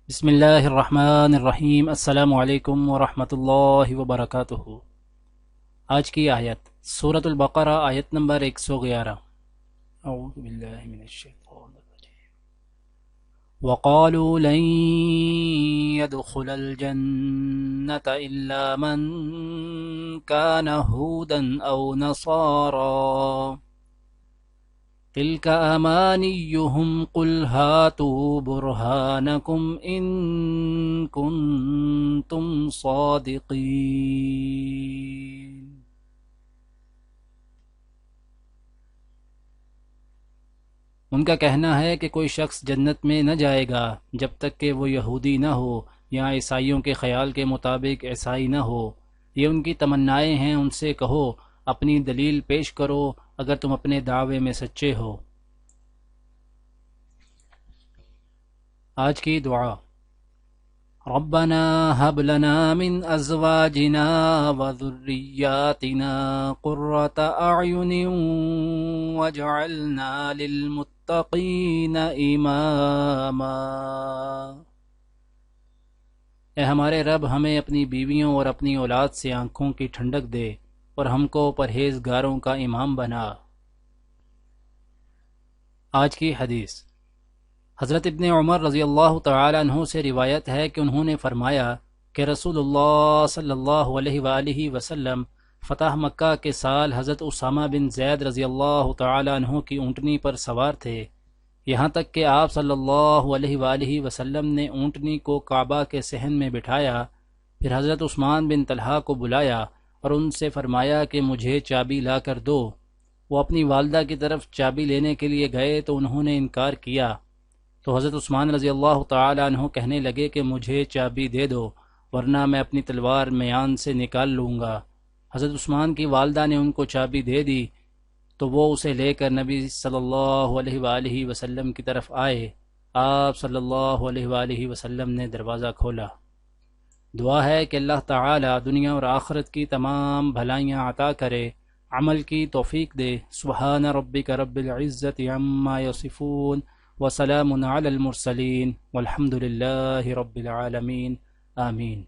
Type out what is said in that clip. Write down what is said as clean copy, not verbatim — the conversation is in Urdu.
بسم اللہ الرحمن الرحیم۔ السلام علیکم ورحمۃ اللہ وبرکاتہ۔ آج کی آیت سورۃ البقرہ، آیت نمبر 111۔ اعوذ باللہ من الشیطان الرجیم۔ وقالوا لن يدخل الجنة الا من كان هودا او نصارا تلك امانيهم قل هاتوا برهانكم ان كنتم صادقين۔ ان کا کہنا ہے کہ کوئی شخص جنت میں نہ جائے گا جب تک کہ وہ یہودی نہ ہو یا عیسائیوں کے خیال کے مطابق عیسائی نہ ہو۔ یہ ان کی تمنائیں ہیں، ان سے کہو اپنی دلیل پیش کرو اگر تم اپنے دعوے میں سچے ہو۔ آج کی دعا: ربنا هب لنا من ازواجنا وذرياتنا قرة اعين واجعلنا للمتقين اماما۔ اے ہمارے رب، ہمیں اپنی بیویوں اور اپنی اولاد سے آنکھوں کی ٹھنڈک دے اور ہم کو پرہیزگاروں کا امام بنا۔ آج کی حدیث: حضرت ابن عمر رضی اللہ تعالی عنہ سے روایت ہے کہ انہوں نے فرمایا کہ رسول اللہ صلی اللہ علیہ وآلہ وسلم فتح مکہ کے سال حضرت اسامہ بن زید رضی اللہ تعالی عنہ کی اونٹنی پر سوار تھے، یہاں تک کہ آپ صلی اللہ علیہ وآلہ وسلم نے اونٹنی کو کعبہ کے صحن میں بٹھایا، پھر حضرت عثمان بن طلحہ کو بلایا اور ان سے فرمایا کہ مجھے چابی لا کر دو۔ وہ اپنی والدہ کی طرف چابی لینے کے لیے گئے تو انہوں نے انکار کیا، تو حضرت عثمان رضی اللہ تعالی عنہ کہنے لگے کہ مجھے چابی دے دو ورنہ میں اپنی تلوار میان سے نکال لوں گا۔ حضرت عثمان کی والدہ نے ان کو چابی دے دی تو وہ اسے لے کر نبی صلی اللہ علیہ وآلہ وسلم کی طرف آئے۔ آپ صلی اللہ علیہ وآلہ وسلم نے دروازہ کھولا۔ دعا ہے کہ اللہ تعالی دنیا اور آخرت کی تمام بھلائیاں عطا کرے، عمل کی توفیق دے۔ سبحان ربک رب العزت عما یصفون وسلام علی المرسلین والحمد للہ رب العالمین، آمین۔